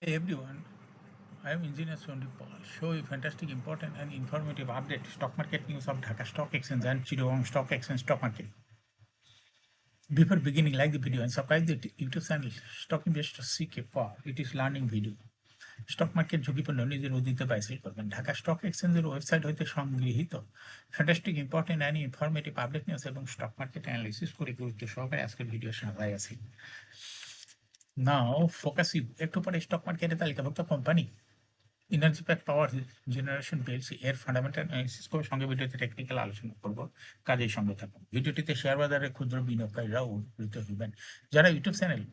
Hey everyone, I am Engineer Sondeep Paul. Show you fantastic, important, and informative update stock market news of Dhaka Stock Exchange and Chittagong Stock Exchange stock market. Before beginning, like the video and subscribe the YouTube channel Stock Investor CK for it is learning video. Stock market ঝুঁকিপূর্ণ নিজের অধীনে বাইসেল করবেন Dhaka stock এক্সচেঞ্জের website হইতে সংগৃহীত fantastic important and informative update news এবং stock market analysis করে গুরুত্ব সহকারে আজকের ভিডিও সাজাই আছে। নাও ফোকাস একটু পরে স্টক মার্কেটে তালিকাভুক্ত company Energypac power generation PLC এর ফান্ডামেন্টাল অ্যানালিসিস করে সঙ্গে ভিডিওতে টেকনিক্যাল আলোচনা করব। কাজের সঙ্গে থাকুন। ভিডিওটিতে শেয়ার বাজারের ক্ষুদ্র বিনিয়োগকারীরাও উপকৃত হবেন। যারা ইউটিউব চ্যানেল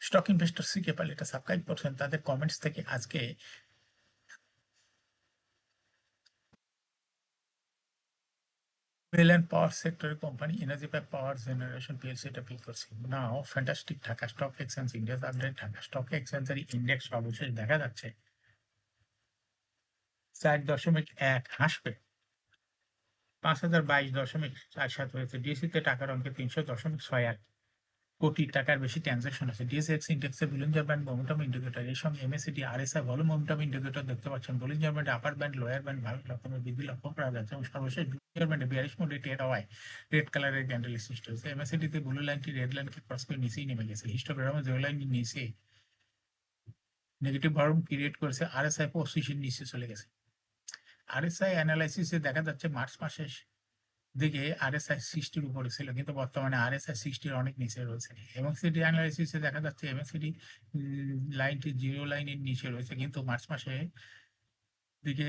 স্টক ইনভেস্টর সিকে পারলে এটা সাবস্ক্রাইব করছেন তাদের কমেন্টস থেকে আজকে ওয়েল অ্যান্ড পাওয়ার সেক্টরের company Energypac power generation PLC এটা পিক করছে। Now fantastic Dhaka stock exchange indices update Dhaka stock এক্সচেঞ্জের ইন্ডেক্স সর্বশেষ দেখা যাচ্ছে 4.1 হাসবে 5,022.47 হয়েছে। ডিএসসিতে টাকার অঙ্কে 300.68 কোটি টাকার বেশি ট্রানজাকশন আছে। ডিএসএক্স ইন্ডেক্সে বুলিঞ্জার ব্যান্ড মোমেন্টাম ইন্ডিকেটর এর সঙ্গে MACD RSI volume momentum indicator দেখতে পাচ্ছেন। Bollinger band upper band lower band ভালো রকমের বৃদ্ধি লক্ষ্য করা যাচ্ছে এবং সর্বশেষ বুলিঞ্জার ব্যান্ডে বিয়ারিশ মোডে ট্রেড হওয়ায় রেড কালারের ক্যান্ডেল সৃষ্টি হয়েছে। এমএসিডিতে ব্লু লাইনটি রেড লাইনকে ক্রস করে নিচেই নেমে গেছে। হিস্টোগ্রামে জিরো লাইন নিচে নেগেটিভ ভলিউম ক্রিয়েট করেছে। আরএসআই পজিশন নিচে চলে গেছে। আরএসআই অ্যানালাইসিসে দেখা যাচ্ছে মার্চ মাসের দিকে আরএসআই 60-র উপরে ছিল, কিন্তু বর্তমানে আরএসআই 60-র অনেক নিচে রয়েছে। এমএসিডি অ্যানালাইসিসে দেখা যাচ্ছে এমএসিডি লাইনটি জিরো লাইনের নিচে রয়েছে, কিন্তু মার্চ মাসে দিকে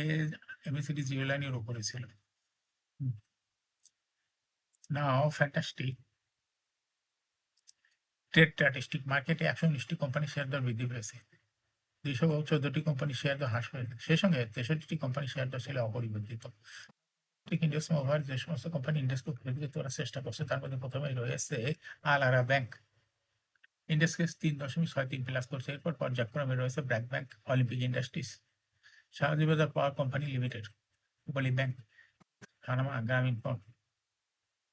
এমএসিডি জিরো লাইনের উপরে ছিল। নাও ফ্যান্টাস্টিক ট্রেড স্ট্যাটিস্টিক মার্কেটে 119টি কোম্পানি শেয়ার দর বৃদ্ধি পেয়েছে। 214টি কোম্পানি শেয়ার দর হ্রাস পেয়েছে। সেই সঙ্গে 63টি কোম্পানি শেয়ার দর ছিল অপরিবর্তিত। ইন্ডেক্স ওভার যে সমস্ত কোম্পানি ইন্ডেক্সকে উপলব্ধি করার চেষ্টা করছে তার মধ্যে প্রথমেই রয়েছে আলারা ব্যাংক। ইন্ডেক্সকে 3.63 প্লাস করছে। এরপর পর্যায়ক্রমে রয়েছে BRAC Bank, Olympic Industries, Shahjibazar Power Company Limited, Rupali Bank, Panama Grameen Bank,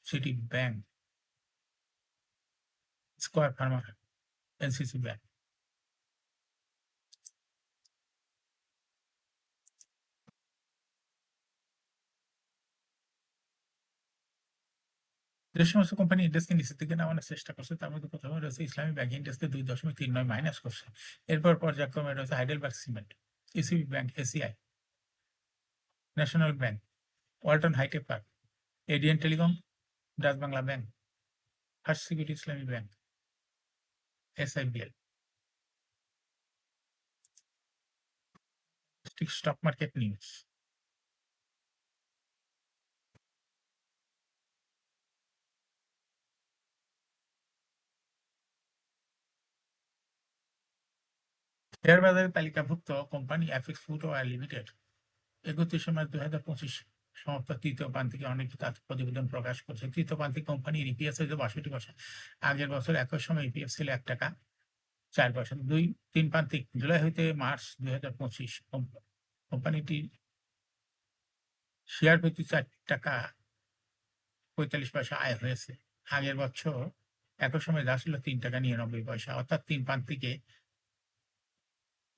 City Bank, Square Pharma, NCC Bank. যে সমস্ত কোম্পানি ইন্ডেক্সকে নিচের দিকে নামানোর চেষ্টা করছে তার মধ্যে প্রথমে রয়েছে ইসলামী ব্যাংক। ইন্ডেক্সকে 2.39 মাইনাস করছে। এরপর পর্যায়ক্রমে রয়েছে Heidelberg Cement, ECB Bank, ACI, National Bank, Walton hi-tech Park, ADN Telecom, Dutch Bangla Bank, First Security Islami Bank, SIBL. Stock market news. Share বাজারে তালিকাভুক্ত company Apex Footwear Limited 31 March 2025 সমাপ্ত তৃতীয় প্রান্তিকে অনেক তাদের প্রতিবেদন প্রকাশ করছে। তৃতীয় প্রান্তিক কোম্পানির ইপিএস হয়েছে 62 পয়সা। আগের বছর একই সময় ইপিএস ছিল 1 টাকা 4 পয়সা। 3 প্রান্তিক জুলাই হইতে মার্চ 2025 কোম্পানিটির শেয়ার প্রতি 4 টাকা 45 পয়সা আয় হয়েছে। আগের বছর একই সময় যা ছিল 3 টাকা 99 পয়সা। অর্থাৎ 3 প্রান্তিকে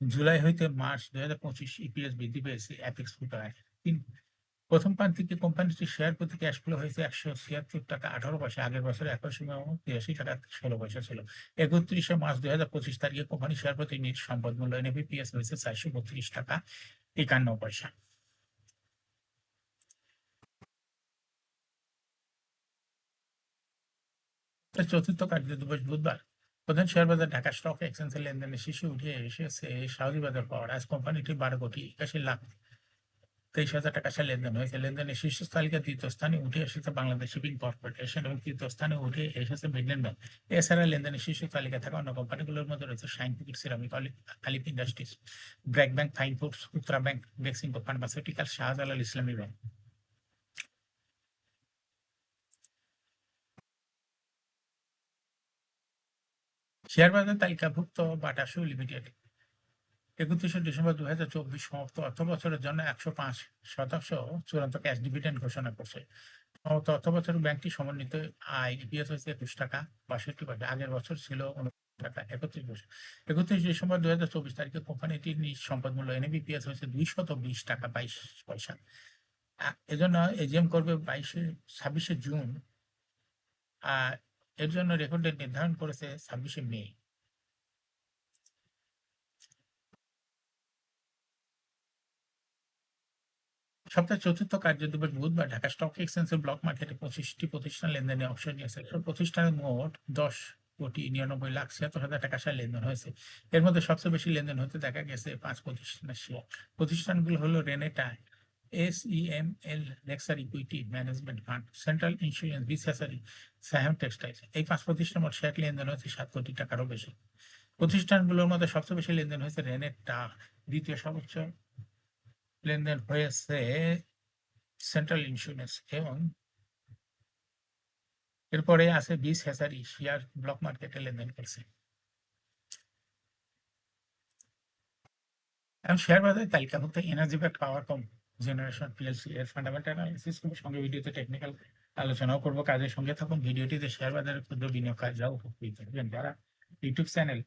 জুলাই হইতে মার্চ 2025 ইপিএস বৃদ্ধি পেয়েছে অ্যাপেক্স ফুটওয়্যার। প্রথম প্রান্তিকে কোম্পানিটির শেয়ার প্রতি ক্যাশ ফ্লো হয়েছে 176 টাকা 18 পয়সা। আগের বছর একই সময় 83 টাকা 16 পয়সা ছিল। 31 মার্চ 2025 তারিখে কোম্পানি শেয়ার প্রতি নিট সম্পদ মূল্য এনএপিপিএস হয়েছে 432 টাকা 51 পয়সা। চতুর্থ কার্যদিবস বুধবার প্রধান শেয়ার বাজার ঢাকা স্টক এক্সচেঞ্জের লেনদেনের শীর্ষে উঠে এসেছে শাহজিবাজার পাওয়ার। আজ কোম্পানিটি 12,81,23,000 টাকা লেনদেন হয়েছে। লেনদেনের শীর্ষ তালিকায় তৃতীয় স্থানে উঠে এসেছে বাংলাদেশ শিপিং কর্পোরেশন এবং তৃতীয় স্থানে উঠে এসেছে মিডল্যান্ড ব্যাংক। এছাড়া লেনদেনের শীর্ষ তালিকায় থাকা অন্য কোম্পানিগুলোর মধ্যে রয়েছে Shinepukur Ceramic, Alif Industries, BRAC Bank, Fine Foods, Uttara Bank, Beximco Pharmaceutical, Shahjalal Islami Bank. Share বাজার তালিকাভুক্ত বাটা শু লিমিটেড 31 ডিসেম্বর 2024 সমাপ্ত অর্থ বছরের জন্য 105% চূড়ান্ত ক্যাশ ডিভিডেন্ড ঘোষণা করছে। সমাপ্ত অর্থ বছরে ব্যাংকটি সমন্বিত আয় ইপিএস হয়েছে 21 টাকা 62 পয়সা। আগের বছর ছিল টাকা 31 ডিসেম্বর 2024 তারিখে কোম্পানিটির নিজ সম্পদ মূল্য NABPS হয়েছে 220 টাকা 22 পয়সা। এজন্য এজিএম করবে 26 জুন। এর জন্য রেকর্ড ডেট নির্ধারণ করেছে 26 মে। সপ্তাহের চতুর্থ কার্যদিবস বুধবার ঢাকা স্টক এক্সচেঞ্জের ব্লক মার্কেটে 25টি প্রতিষ্ঠান লেনদেনে অংশ নিয়েছে। এসব প্রতিষ্ঠানের মোট 10,99,76,000 টাকা শেয়ার লেনদেন হয়েছে। এর মধ্যে সবচেয়ে বেশি লেনদেন হতে দেখা গেছে 5 প্রতিষ্ঠানের শেয়ার। প্রতিষ্ঠানগুলো হলো Renata, SEML Lecture Equity Management Fund, Central Insurance, BCSRE, Saham Textiles. এই 5 প্রতিষ্ঠান মোট শেয়ার লেনদেন হয়েছে 7 কোটি টাকারও বেশি। প্রতিষ্ঠানগুলোর মধ্যে সবচেয়ে বেশি লেনদেন হয়েছে রেনেটা, দ্বিতীয় সর্বোচ্চ লেনদেন হয়েছে সেন্ট্রাল ইন্স্যুরেন্স এবং এরপরে আছে বিসিএসআরই শেয়ার ব্লক মার্কেটে লেনদেন করছে। এখন শেয়ার বাজারে তালিকাভুক্ত এনার্জি ব্যাক পাওয়ার কম জেনারেশন PLC এর ফান্ডামেন্টাল অ্যানালিসিস করব, সঙ্গে ভিডিওতে টেকনিক্যাল আলোচনাও করব। কাজের সঙ্গে থাকুন। ভিডিওটিতে শেয়ার বাজারের ক্ষুদ্র বিনিয়োগকারীরাও উপকৃত হবেন। যারা YouTube channel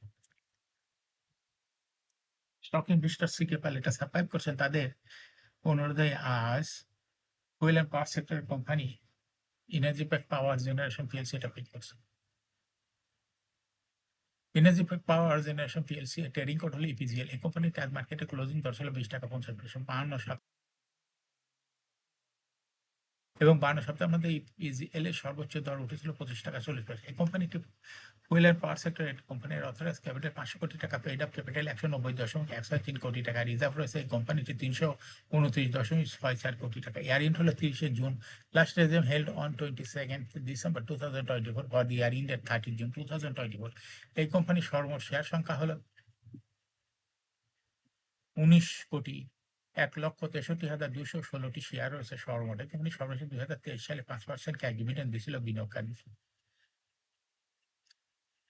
stock investor CK Pal এটা সাবস্ক্রাইব করছেন, তাদের অনুরোধে আজ ওয়েল অ্যান্ড পাওয়ার সেক্টরের company Energypac power generation PLC এটা পিক করছে। Energy pack power generation PLC এর ট্রেডিং কোড হলো EPGL। এই কোম্পানির আজ মার্কেটে ক্লোজিং দর ছিল 20 টাকা 50 পয়সা, 52 এবং 52 সপ্তাহের মধ্যে EPGL এর সর্বোচ্চ দর উঠেছিল 25 টাকা 40 পয়সা। এই কোম্পানিটি ওয়েল অ্যান্ড পাওয়ার সেক্টরের কোম্পানির অথরাইজ ক্যাপিটাল 500 কোটি টাকা, পেইড আপ ক্যাপিটাল 190.163 কোটি টাকা, রিজার্ভ রয়েছে এই কোম্পানিটি 329.64 কোটি টাকা। ইয়ার-এন্ড হলো 30 June. Last reserve held on 22 December 2024 for the year end at 30 June 2024। এই কোম্পানির সর্বমোট শেয়ার সংখ্যা হলো 19,01,63,216টি শেয়ার রয়েছে সর্বমোট। এই কোম্পানি সর্বশেষ 2023 সালে 5% ক্যাশ ডিভিডেন্ড দিয়েছিল বিনিয়োগকারী।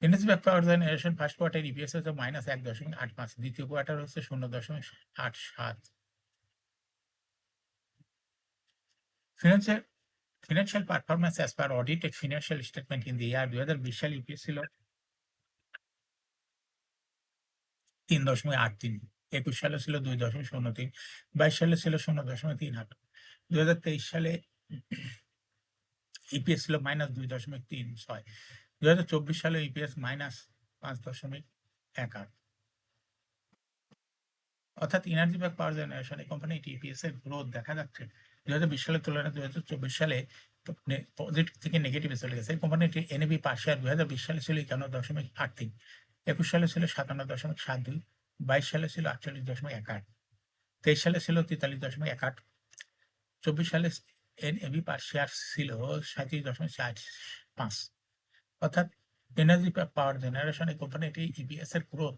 Energypac power generation first quarter EPS হচ্ছে -1.85, দ্বিতীয় কোয়ার্টার হচ্ছে 0.87। Financial performance as per audited financial statement in the year 2020 সালে EPS ছিল 3.83, 21 সালে ছিল 2.03, 22 সালে ছিল 0.38, 2023 সালে EPS ছিল -2.36, 2024 সালে EPS -5.18। অর্থাৎ এনার্জি ব্যাক পাওয়ার জেনারেশন এই কোম্পানিটি EPS এর গ্রোথ দেখা যাচ্ছে 2020 সালের তুলনায় 2024 সালে পজিটিভ থেকে নেগেটিভে চলে গেছে। এই কোম্পানিটি NAV পার শেয়ার 2020 সালে ছিল 51.83, 21 সালে ছিল 57.72, 22 সালে ছিল 48.18, 23 সালে ছিল 43.18, 24 সালে NAV পার শেয়ার ছিল 37.45। অর্থাৎ এনার্জি পাওয়ার জেনারেশন এই কোম্পানিটি EPS এর গ্রোথ,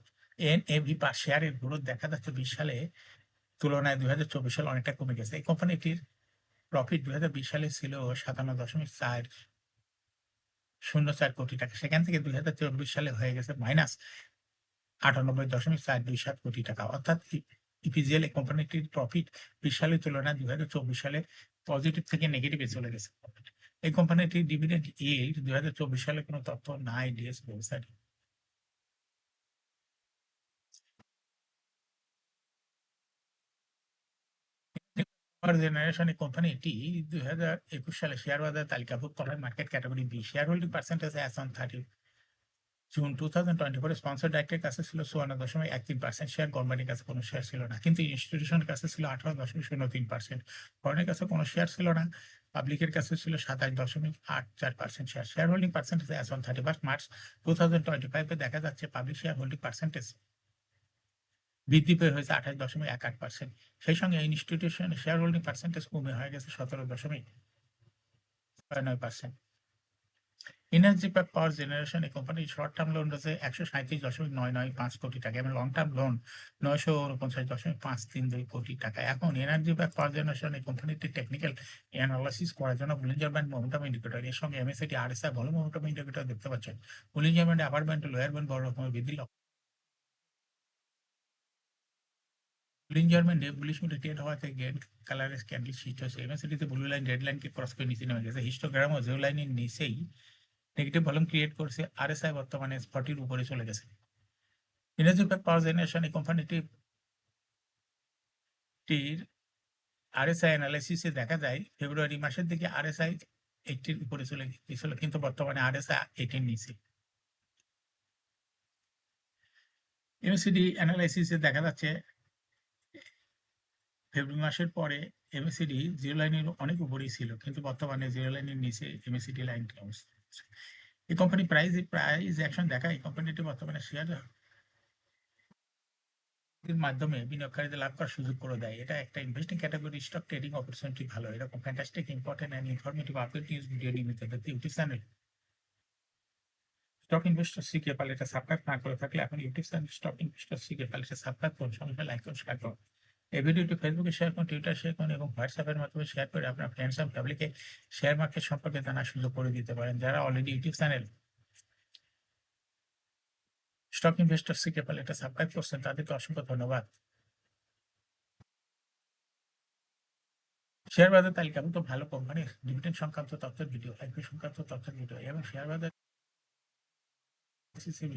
NAV পার শেয়ারের গ্রোথ দেখা যাচ্ছে 20 সালে তুলনায় 2024 সালে অনেকটা কমে গেছে। এই কোম্পানিটির প্রফিট 2020 সালে ছিল 57.404 কোটি টাকা, সেখান থেকে 2024 সালে হয়ে গেছে -98.427 কোটি টাকা। অর্থাৎ EPGL এই কোম্পানিটির প্রফিট 20 সালের তুলনায় 2024 সালে পজিটিভ থেকে নেগেটিভে চলে গেছে। এই কোম্পানিটির ডিভিডেন্ড ইল্ড 2024 সালে কোনো তথ্য নাই ডিএস ওয়েবসাইটে। পাওয়ার জেনারেশন এই কোম্পানিটি 2021 সালে শেয়ার বাজারে তালিকাভুক্ত হয় market category B. Share holding percentage as on 30 June 2024 sponsor ডাইরেক্টের কাছে ছিল 54.13% শেয়ার, গভর্নমেন্টের কাছে কোনো শেয়ার ছিল না, কিন্তু ইনস্টিটিউশনের কাছে ছিল 18.03%, ফরেনের কাছে কোনো শেয়ার ছিল না, পাবলিকের কাছে ছিল 27.84% share. Share holding percentage as on 31 March 2025 এ দেখা যাচ্ছে পাবলিক শেয়ার হোল্ডিং পার্সেন্টেজ বৃদ্ধি পেয়ে হয়েছে 28.18%। সেই সঙ্গে ইনস্টিটিউশনের শেয়ার হোল্ডিং পার্সেন্টেজ কমে হয়ে গেছে 17.69%। এনার্জি পাওয়ার জেনারেশন এই কোম্পানির শর্ট টার্ম লোন রয়েছে 137.995 কোটি টাকা এবং লং টার্ম লোন 949.532 কোটি টাকা। এখন এনার্জি পাওয়ার জেনারেশন এই কোম্পানিটি টেকনিক্যাল অ্যানালাইসিস করার জন্য বুলিঞ্জার ব্যান্ড মোমেন্টাম ইন্ডিকেটর এর সঙ্গে MACD RSI volume momentum indicator দেখতে পাচ্ছেন। Bollinger band upper band lower band বড় রকমের বৃদ্ধি বুলিঞ্জার ব্যান্ডে বুলিশ মুডে ট্রেড হওয়াতে গ্রেড কালারের ক্যান্ডেল শিট হয়েছে। MACD তে ব্লু লাইন রেড লাইনকে ক্রস করে নিচে নেমে গেছে। হিস্টোগ্রাম ও জিরো লাইনের নিচেই নেগেটিভ ভলিউম ক্রিয়েট করছে, আরএসআই বর্তমানে 40 উপরে চলে গেছে। এনার্জি পাওয়ার জেনারেশন এই কোম্পানিটির আরএসআই অ্যানালাইসিসে দেখা যায় ফেব্রুয়ারি মাসের দিকে আরএসআই 80 উপরে চলে গেছিল, কিন্তু বর্তমানে আরএসআই 80 নিচে। এমএসিডি অ্যানালাইসিসে দেখা যাচ্ছে ফেব্রুয়ারি মাসের পরে এমএসিডি জিরো লাইনের অনেক উপরেই ছিল, কিন্তু বর্তমানে জিরো লাইনের নিচে এমএসিডি লাইনটি অবস্থান করছে। এই কোম্পানি প্রাইস অ্যাকশন দেখা এই কোম্পানিটি বর্তমানে শেয়ার মাধ্যমে বিনিয়োগকারীদের লাভ করার সুযোগ করে দেয়। এটা একটা investing category, stock trading opportunity ভালো। এরকম fantastic important and informative update news video নিয়মিত দেখতে YouTube channel stock investor CK Pal এটা সাবস্ক্রাইব না করে থাকলে এখন YouTube channel stock investor CK Pal এটা সাবস্ক্রাইব করুন, সঙ্গে লাইক করুন, শেয়ার করুন। এই ভিডিওটি ফেসবুকে শেয়ার করুন, টুইটার শেয়ার করুন এবং হোয়াটসঅ্যাপের মাধ্যমে শেয়ার করে আপনার ফ্রেন্ডস এবং ফ্যামিলিকে শেয়ার মার্কেট সম্পর্কে জানার সুযোগ করে দিতে পারেন। যারা already YouTube channel stock investor CK Pal এটা সাবস্ক্রাইব করছেন তাদেরকে অসংখ্য ধন্যবাদ। শেয়ার বাজার তালিকাভুক্ত ভালো কোম্পানির ডিভিডেন্ড সংক্রান্ত তথ্যের ভিডিও, আইপিও সংক্রান্ত তথ্যের ভিডিও এবং শেয়ার বাজার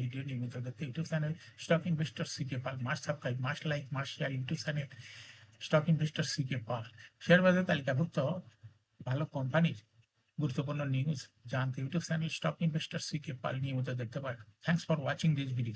ভিডিও নিয়মিত দেখতে YouTube channel stock investor CK Pal must subscribe, must like, must share YouTube channel stock investor CK Pal. Share বাজার তালিকাভুক্ত ভালো কোম্পানির গুরুত্বপূর্ণ নিউজ জানতে YouTube channel stock investor CK Pal নিয়মিত দেখতে পারেন। Thanks for watching this video.